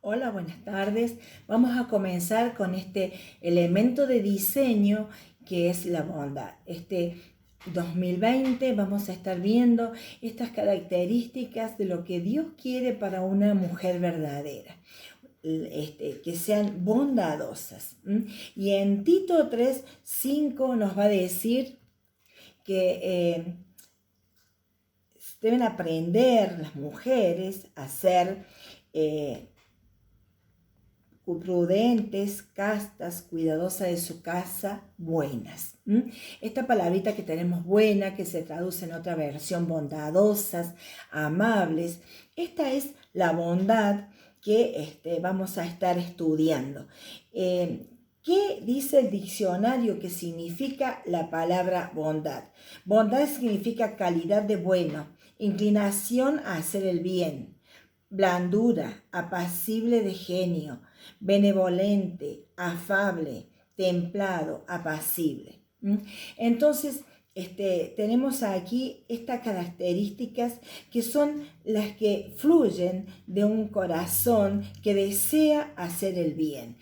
Hola, buenas tardes. Vamos a comenzar con este elemento de diseño que es la bondad. Este 2020 vamos a estar viendo estas características de lo que Dios quiere para una mujer verdadera. Que sean bondadosas. Y en Tito 3:5 nos va a decir que deben aprender las mujeres a ser prudentes, castas, cuidadosas de su casa, buenas. Esta palabrita que tenemos buena, que se traduce en otra versión bondadosas, amables, esta es la bondad que vamos a estar estudiando. ¿Qué dice el diccionario que significa la palabra bondad? Bondad significa calidad de bueno, inclinación a hacer el bien, blandura, apacible de genio, benevolente, afable, templado, apacible. Entonces, tenemos aquí estas características que son las que fluyen de un corazón que desea hacer el bien.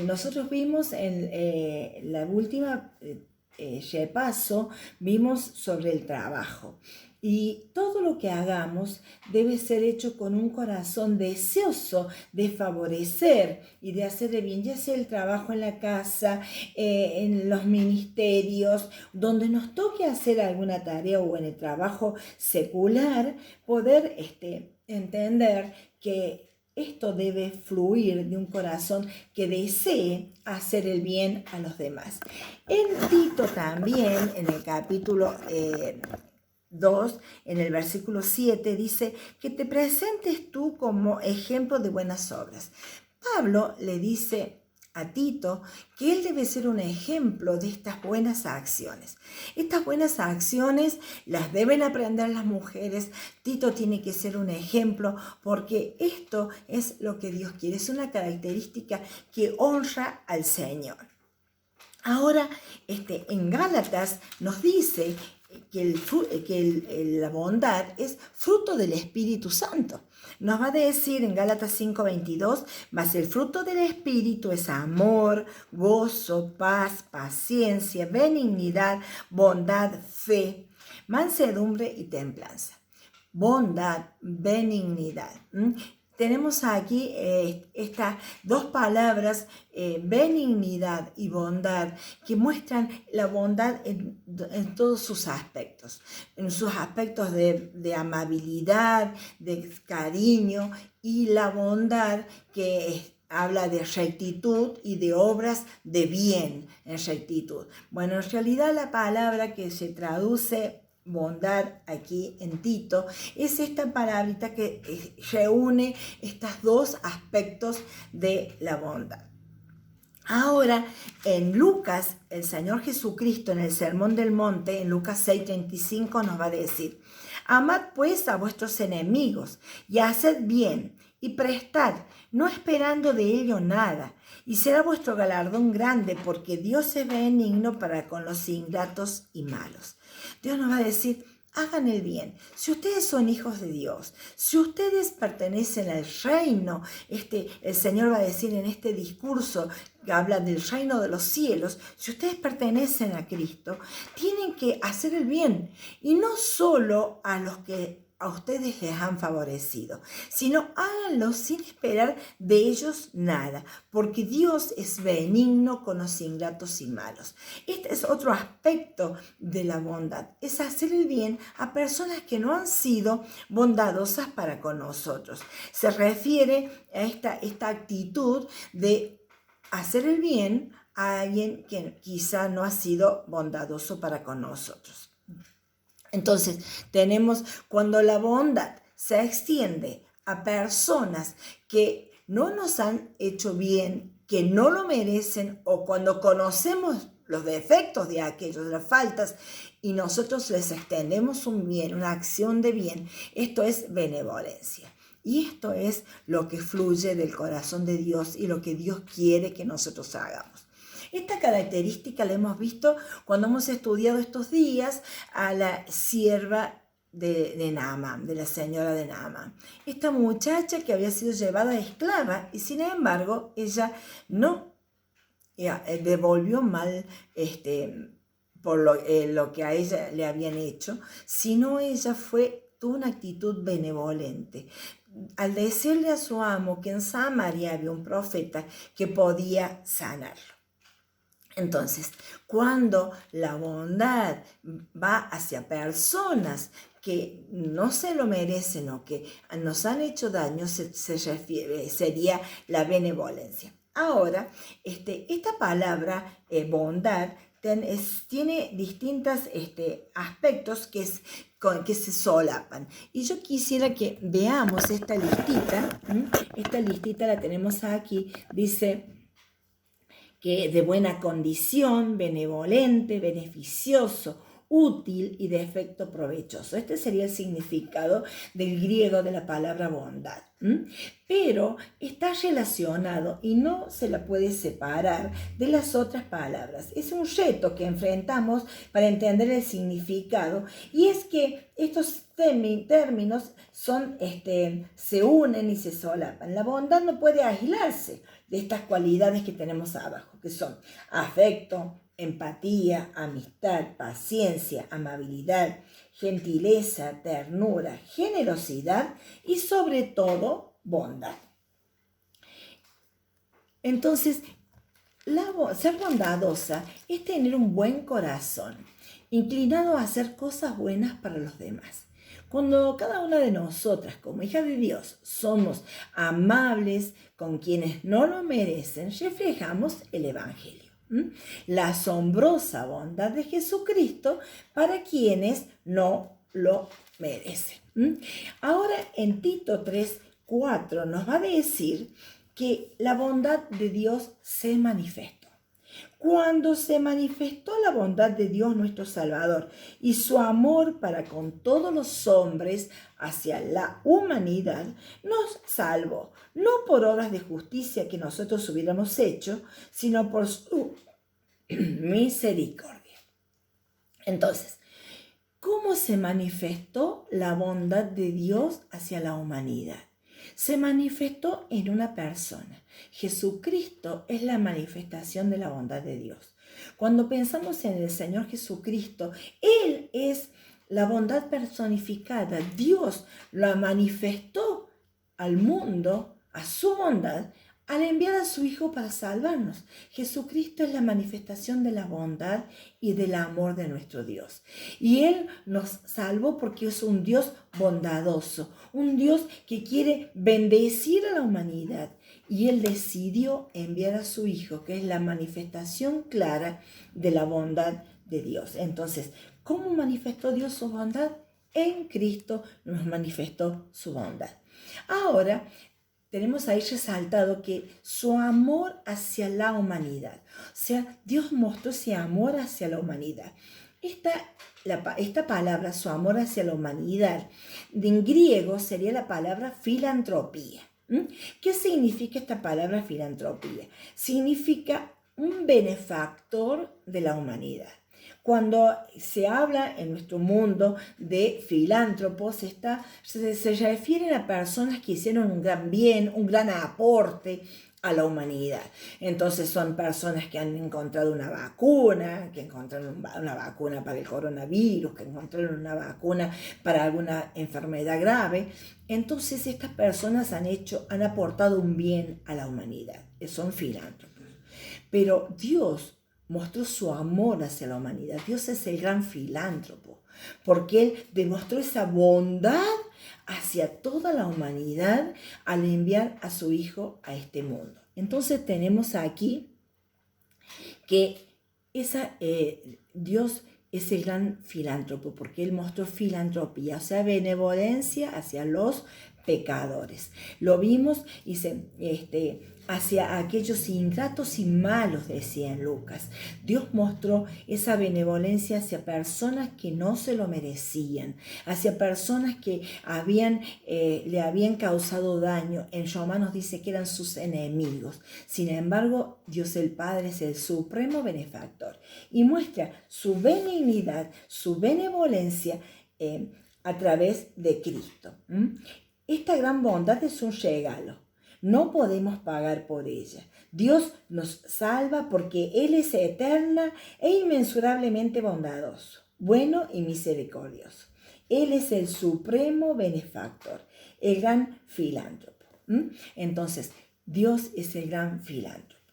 Nosotros vimos en la última repaso, vimos sobre el trabajo. Y todo lo que hagamos debe ser hecho con un corazón deseoso de favorecer y de hacer el bien, ya sea el trabajo en la casa, en los ministerios, donde nos toque hacer alguna tarea o en el trabajo secular, poder entender que esto debe fluir de un corazón que desee hacer el bien a los demás. En Tito también, en el capítulo 2, en el versículo 7, dice que te presentes tú como ejemplo de buenas obras. Pablo le dice a Tito que él debe ser un ejemplo de estas buenas acciones. Estas buenas acciones las deben aprender las mujeres. Tito tiene que ser un ejemplo porque esto es lo que Dios quiere. Es una característica que honra al Señor. Ahora, en Gálatas nos dice que la bondad es fruto del Espíritu Santo. Nos va a decir en Gálatas 5:22, mas el fruto del Espíritu es amor, gozo, paz, paciencia, benignidad, bondad, fe, mansedumbre y templanza. Bondad, benignidad. Tenemos aquí estas dos palabras, benignidad y bondad, que muestran la bondad en todos sus aspectos, en sus aspectos de amabilidad, de cariño, y la bondad que habla de rectitud y de obras de bien en rectitud. Bueno, en realidad la palabra que se traduce bondad aquí en Tito es esta palabrita que reúne estos dos aspectos de la bondad. Ahora, en Lucas, el Señor Jesucristo en el Sermón del Monte, en Lucas 6:35 nos va a decir: amad pues a vuestros enemigos y haced bien y prestad, no esperando de ello nada, y será vuestro galardón grande, porque Dios es benigno para con los ingratos y malos. Dios nos va a decir: hagan el bien. Si ustedes son hijos de Dios, si ustedes pertenecen al reino, el Señor va a decir en este discurso que habla del reino de los cielos, si ustedes pertenecen a Cristo, tienen que hacer el bien, y no solo a los que a ustedes les han favorecido, sino háganlo sin esperar de ellos nada, porque Dios es benigno con los ingratos y malos. Este es otro aspecto de la bondad, es hacer el bien a personas que no han sido bondadosas para con nosotros. Se refiere a esta actitud de hacer el bien a alguien que quizá no ha sido bondadoso para con nosotros. Entonces, tenemos cuando la bondad se extiende a personas que no nos han hecho bien, que no lo merecen, o cuando conocemos los defectos de aquellos, las faltas, y nosotros les extendemos un bien, una acción de bien, esto es benevolencia. Y esto es lo que fluye del corazón de Dios y lo que Dios quiere que nosotros hagamos. Esta característica la hemos visto cuando hemos estudiado estos días a la sierva de Naamán, de la señora de Naamán. Esta muchacha que había sido llevada esclava y sin embargo ella no devolvió mal por lo que a ella le habían hecho, sino ella tuvo una actitud benevolente. Al decirle a su amo que en Samaria había un profeta que podía sanarlo. Entonces, cuando la bondad va hacia personas que no se lo merecen o que nos han hecho daño, sería la benevolencia. Ahora, esta palabra bondad tiene distintos aspectos que se solapan. Y yo quisiera que veamos esta listita. Esta listita la tenemos aquí. Dice que de buena condición, benevolente, beneficioso, útil y de efecto provechoso. Este sería el significado del griego de la palabra bondad. Pero está relacionado y no se la puede separar de las otras palabras. Es un reto que enfrentamos para entender el significado, y es que estos términos se unen y se solapan. La bondad no puede aislarse de estas cualidades que tenemos abajo, que son afecto, empatía, amistad, paciencia, amabilidad, gentileza, ternura, generosidad y sobre todo bondad. Entonces, ser bondadosa es tener un buen corazón, inclinado a hacer cosas buenas para los demás. Cuando cada una de nosotras, como hijas de Dios, somos amables con quienes no lo merecen, reflejamos el Evangelio. La asombrosa bondad de Jesucristo para quienes no lo merecen. Ahora en Tito 3:4 nos va a decir que la bondad de Dios se manifestó. Cuando se manifestó la bondad de Dios nuestro Salvador y su amor para con todos los hombres hacia la humanidad, nos salvó, no por obras de justicia que nosotros hubiéramos hecho, sino por su misericordia. Entonces, ¿cómo se manifestó la bondad de Dios hacia la humanidad? Se manifestó en una persona. Jesucristo es la manifestación de la bondad de Dios. Cuando pensamos en el Señor Jesucristo, Él es la bondad personificada. Dios la manifestó al mundo, a su bondad, al enviar a su Hijo para salvarnos. Jesucristo es la manifestación de la bondad y del amor de nuestro Dios. Y Él nos salvó porque es un Dios bondadoso, un Dios que quiere bendecir a la humanidad. Y Él decidió enviar a su Hijo, que es la manifestación clara de la bondad de Dios. Entonces, ¿cómo manifestó Dios su bondad? En Cristo nos manifestó su bondad. Ahora, tenemos ahí resaltado que su amor hacia la humanidad. O sea, Dios mostró ese amor hacia la humanidad. Esta palabra, su amor hacia la humanidad, en griego sería la palabra filantropía. ¿Qué significa esta palabra filantropía? Significa un benefactor de la humanidad. Cuando se habla en nuestro mundo de filántropos, se refieren a personas que hicieron un gran bien, un gran aporte a la humanidad. Entonces son personas que han encontrado una vacuna, que encontraron una vacuna para el coronavirus, que encontraron una vacuna para alguna enfermedad grave. Entonces estas personas han aportado un bien a la humanidad. Son filántropos. Pero Dios mostró su amor hacia la humanidad. Dios es el gran filántropo, porque Él demostró esa bondad hacia toda la humanidad al enviar a su Hijo a este mundo. Entonces tenemos aquí que Dios es el gran filántropo, porque Él mostró filantropía, o sea, benevolencia hacia los pecadores. Lo vimos hacia aquellos ingratos y malos, decía en Lucas. Dios mostró esa benevolencia hacia personas que no se lo merecían, hacia personas que le habían causado daño. En Romanos dice que eran sus enemigos. Sin embargo, Dios el Padre es el supremo benefactor y muestra su benignidad, su benevolencia a través de Cristo. Esta gran bondad es un regalo. No podemos pagar por ella. Dios nos salva porque Él es eterna e inmensurablemente bondadoso, bueno y misericordioso. Él es el supremo benefactor, el gran filántropo. Entonces, Dios es el gran filántropo.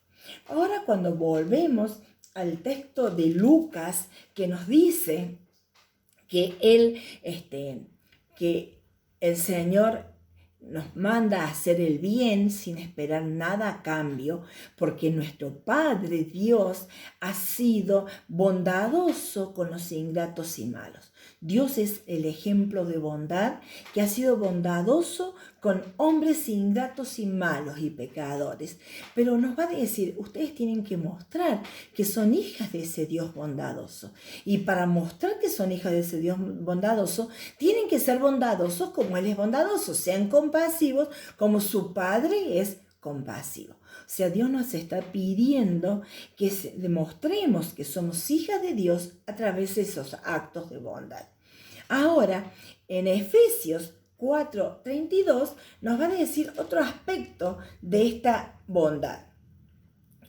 Ahora, cuando volvemos al texto de Lucas, que nos dice que el Señor nos manda a hacer el bien sin esperar nada a cambio, porque nuestro Padre Dios ha sido bondadoso con los ingratos y malos. Dios es el ejemplo de bondad, que ha sido bondadoso con hombres ingratos y malos y pecadores. Pero nos va a decir, ustedes tienen que mostrar que son hijas de ese Dios bondadoso. Y para mostrar que son hijas de ese Dios bondadoso, tienen que ser bondadosos como Él es bondadoso. Sean compasivos como su Padre es compasivo. O sea, Dios nos está pidiendo que demostremos que somos hijas de Dios a través de esos actos de bondad. Ahora, en Efesios 4:32 nos va a decir otro aspecto de esta bondad,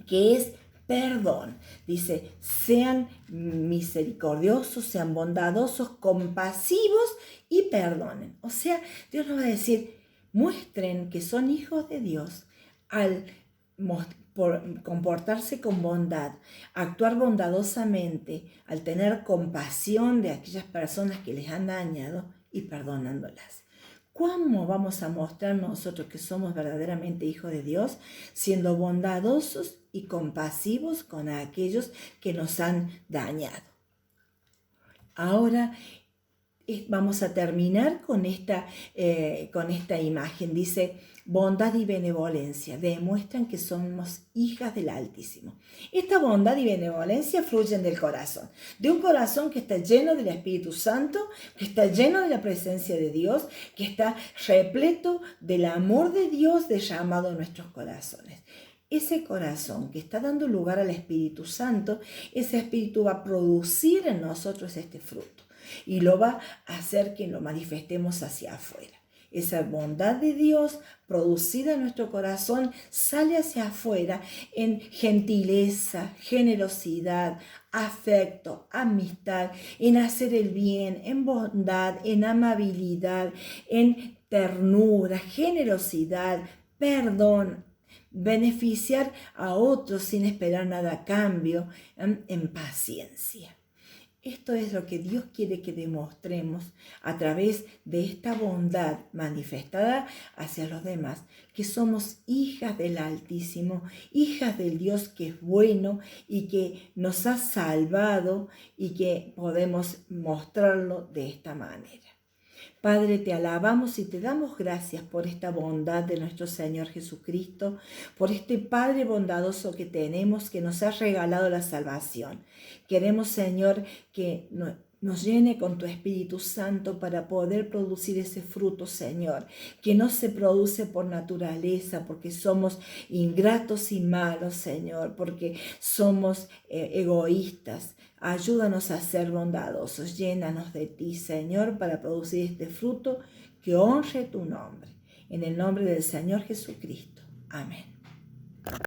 que es perdón. Dice, sean misericordiosos, sean bondadosos, compasivos y perdonen. O sea, Dios nos va a decir, muestren que son hijos de Dios al por comportarse con bondad, actuar bondadosamente, al tener compasión de aquellas personas que les han dañado y perdonándolas. ¿Cómo vamos a mostrar nosotros que somos verdaderamente hijos de Dios? Siendo bondadosos y compasivos con aquellos que nos han dañado. Ahora vamos a terminar con esta imagen. Dice, bondad y benevolencia demuestran que somos hijas del Altísimo. Esta bondad y benevolencia fluyen del corazón, de un corazón que está lleno del Espíritu Santo, que está lleno de la presencia de Dios, que está repleto del amor de Dios derramado en nuestros corazones. Ese corazón que está dando lugar al Espíritu Santo, ese Espíritu va a producir en nosotros este fruto y lo va a hacer que lo manifestemos hacia afuera. Esa bondad de Dios producida en nuestro corazón sale hacia afuera en gentileza, generosidad, afecto, amistad, en hacer el bien, en bondad, en amabilidad, en ternura, generosidad, perdón, beneficiar a otros sin esperar nada a cambio, en paciencia. Esto es lo que Dios quiere que demostremos a través de esta bondad manifestada hacia los demás, que somos hijas del Altísimo, hijas del Dios que es bueno y que nos ha salvado y que podemos mostrarlo de esta manera. Padre, te alabamos y te damos gracias por esta bondad de nuestro Señor Jesucristo, por este Padre bondadoso que tenemos, que nos ha regalado la salvación. Queremos, Señor, que nos llene con tu Espíritu Santo para poder producir ese fruto, Señor, que no se produce por naturaleza, porque somos ingratos y malos, Señor, porque somos egoístas. Ayúdanos a ser bondadosos, llénanos de ti, Señor, para producir este fruto que honre tu nombre. En el nombre del Señor Jesucristo. Amén.